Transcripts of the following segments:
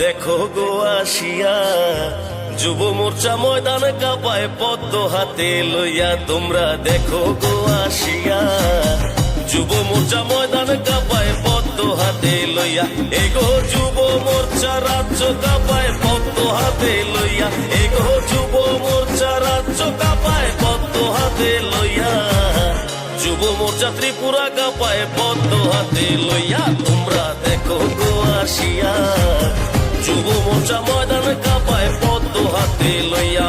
দেখো গো আসিয়া, যুব মোর্চা ময়দান কাঁপায় পদ্ম হাতে লইয়া। তোমরা দেখো গো আসিয়া, যুব মোর্চা ময়দান কাঁপায় পদ্ম হাতে লইয়া। এগো যুব মোর্চা রাজ্য কাঁপায় পদ্ম হাতে লইয়া। এগো যুব মোর্চা রাজ্য কাঁপায় পদ্ম হাতে লইয়া। যুব মোর্চা ত্রিপুরা কাঁপায় পদ্ম হাতে লইয়া। তোমরা দেখো গো আসিয়া, যুব মোর্চা ময়দান কাঁপায় পদ্ম হাতে লইয়া।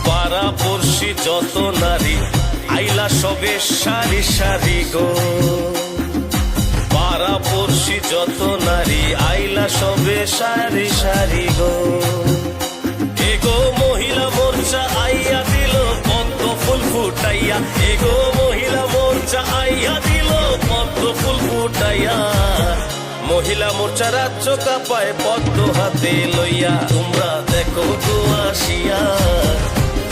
পাড়া পড়শি যত নারী আইলা সবে সারি সারি গো। পাড়া পড়শি যত নারী আইলা সবে সারি সারি গো। এগো মহিলা মোর্চা আইয়া দিল পদ্ম ফুল ফুটাইয়া। এগো মহিলা মোর্চা আইয়া দিল পদ্ম ফুল ফুটাইয়া। মহিলা মোর্চা রাজ্য কাঁপায় পদ্ম হাতে লইয়া। তোমরা দেখো গো আসিয়া,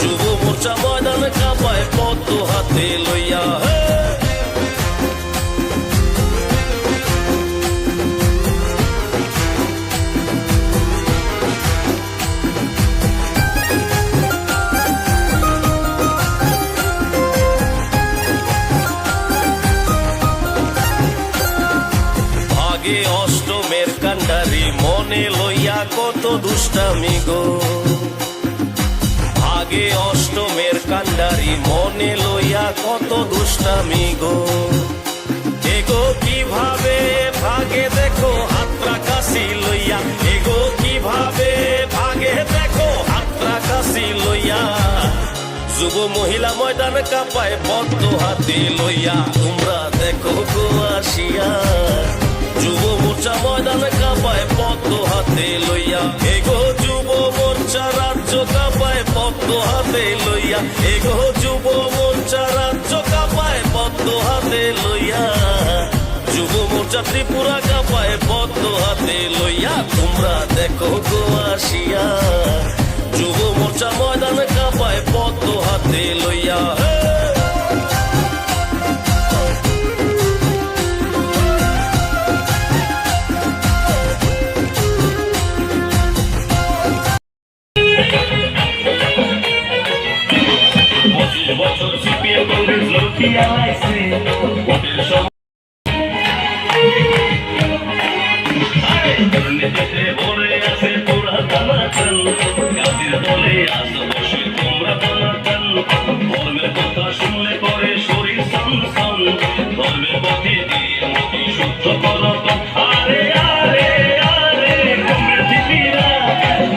যুব মোর্চা ময়দান কাঁপায় পদ্ম হাতে লইয়া। ভাগে অষ্টমের কান্ডারি মনে লইয়া কত দুষ্টামি গো। ভাগে অষ্টমের কান্ডারি মনে লইয়া কত দুষ্টামি গো। এগো কিভাবে ভাগে দেখো হাতরা কাশি লইয়া। এগো কিভাবে ভাগে দেখো হাতরা কাশি লইয়া। যুব মহিলা ময়দান কাঁপায় পদ্ম হাতে লইয়া। তোমরা দেখো গো আসিয়া, যুব মোর্চা ময়দান কাঁপায় পদ্ম হাতে লইয়া। এগো যুব মোর্চা রাজ্য কাঁপায় পদ্ম হাতে লইয়া। এগো যুব মোর্চা রাজ্য কাঁপায় পদ্ম হাতে লইয়া। যুব মোর্চা ত্রিপুরা কাঁপায় পদ্ম হাতে লইয়া। তোমরা দেখো গো আসিয়া, যুব মোর্চা ময়দান কাঁপায় পদ্ম হাতে লইয়া। বছর সিপিএম কংগ্রেস লুটিয়া আইছে ভোটের সময়। দুর্নীতিতে ভরে আছে পুরা দানাদান। গাছের তলে আজ বসে তোমরা দানাদান। ধর্মের কথা শুনলে পরে শরীর সনসন। ধর্মের পথে দিয়ে মোদি শুদ্ধ করতন। আরে আরে আরে কংগ্রেস দিদিরা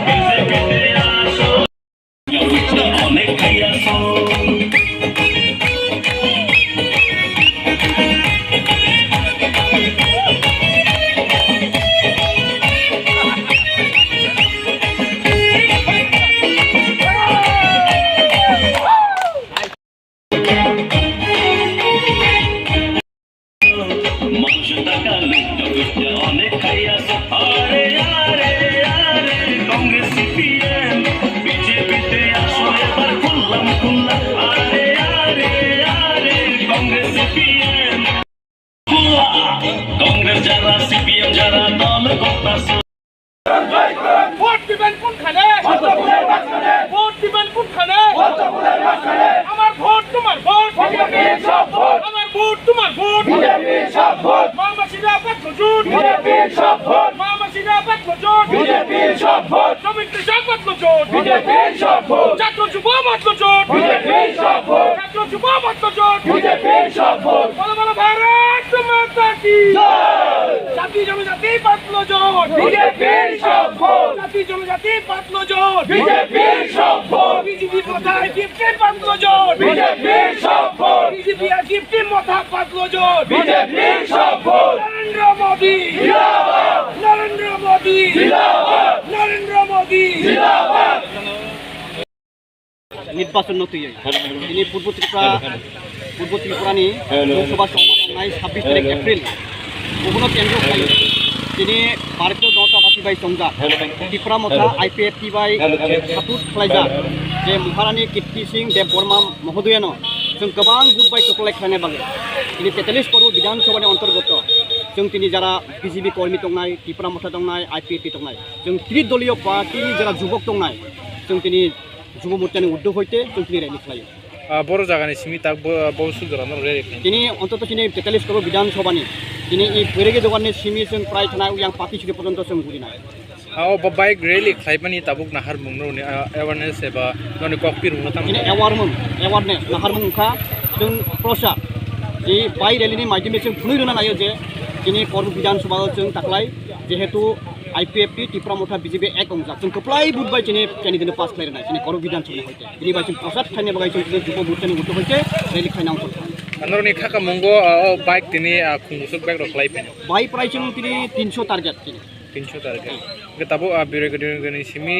বিজেপিতে আসো, অনেক খাইয়াছো। মানুষের টাকা লুটতে অনেক খাইয়াছো। আরে আরে আরে কংগ্রেস সিপিএম বিজেপিতে আসো এবার খুললাম খুললাম। আরে আরে আরে কংগ্রেস সিপিএম খুল্লা। কংগ্রেস যারা সিপিএম যারা দল করতাছো। ভোট দিবেন কোনখানে? ভোট দিবেন কোনখানে? আমার ভোট তোমার ভোট। আমার ভোট তোমার ভোট। মামাসিরা পাত্র জোট। মামাসিরা পাত্র জোট। শ্রমিকদের সব পাত্র জোট। ছাত্র যুব পাত্র জোট। ছাত্র যুব পাত্র জোট। বলো বলো ভারত মাতা কি। জাতি জনজাতি পাত্র জোট। জাতি জনজাতি পাত্র জোট। বিজেপি কোথায় গিফটে পাত্র জোট। বিজেপি আর গিফটে মাথা পাত্র জোট। নরেন্দ্র মোদি নরেন্দ্র মোদি নরেন্দ্র মোদি। নির্বাচন নতুন তিনি পূর্ব ত্রিপুরা নিয়ে লোকসভা সম্মেলন 26 তারিখ এপ্রিল गुबुन केंद्र खाई दिनै भारतीय जनता पार्टी बाय संजा त्रिपुरा मथा IPFT बाय सातुत खालायजा जे महारानी कीर्ति सिंह देव बर्मा महोदयानो जों गोबां बुथ बाय टकलाय खालायनाय बागै दिनै 43 पर्व विधानसभानि अंतर्गत जों दिनै जारा BJP कर्मी दंनाय त्रिपुरा मथा दंनाय IPFT दंनाय जों त्रिदलीय पार्टीनि जारा जुबक दंनाय जों दिनै जुब मोर्चानि उद्योग हयते जों दिनै रैली खालायो बर' जागानि सिमी ताक बहुत सुदरानो रेडी दिनै अन्तत दिनै 43 पर्व विधानसभानि दिनै इ बैरेगे जगाननि सिमी जों प्राय थानाय यां पार्टी सिरि पर्यन्त जों बुजिनाय बाइक रैली खालायबानि ताबुक नाहार मुंनो एवारनेस एबा ननि कॉकपी रुंनो ताम दिनै एवारनेस नाहार मुंखा जों प्रसार जि बाइक रैलीनि माध्यमै जों फुनै रोना नायो जे दिनै पर्व विधानसभायाव जों दाख्लाय जिहेतु IPFT त्रिपुरा मथा BJP एक अंजाक जों कप्लाय बुधबाय दिनै दिनै पास खालायनाय दिनै पर्व विधानसभानि हयते दिनै बाय जों प्रसार खायनाय बागै जों जुब मोर्चानि उद्योग हयते रैली खायनांगौ नरनि खाका मंगो बाइक दिनै खुंगुसुक बाइक रखलाय फैनो बाइक प्राइस जों दिनै 300 टारगेट दिनै 300 टारगेट ताबो बिरेगनि सिमी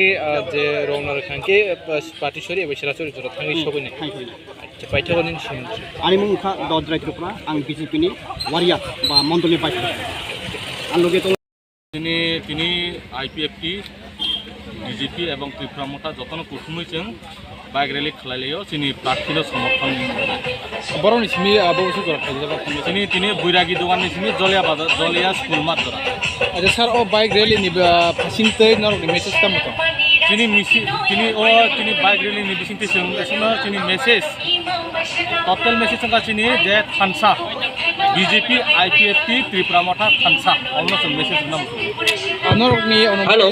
जे रंनार खांके पार्टीसरि एबा सिरासरि जरा थांनि सगैनो अच्छा पाइथागनि सिम आनि मुंखा दद्राय त्रिपुरा आं BJP नि वारिया बा मण्डलनि बाइक आं लगे তিনি IPFT BJP এবং ত্রিপুরা মথা যতন কুটুমैजों बाइक रैली खालायलायो जोंनि प्रार्थीनो समर्थन बर'नि सिमी बहुत सुदरा थाइजाबा তিনি बैरागी दगाननि सिमी जलिया स्कुल मात दरा अच्छा सर बाइक रैली नि फासिंतै नरनि मेसेज तामतो তিনি बाइक रैली नि बिसिंति जों एसनो তিনি मेसेज टोटल मेसेज जों गासिनि जे खानसा BJP IPFT त्रिपुरा मथा खानसा अमनो जों मेसेज नाम नरनि हेलो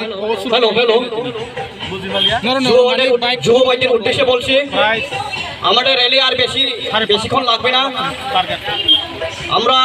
বুঝিমালিয়া যুব বাইকের উদ্দেশ্যে বলছি আমাদের র্যালি আর বেশিক্ষণ লাগবে না টার্গেট আমরা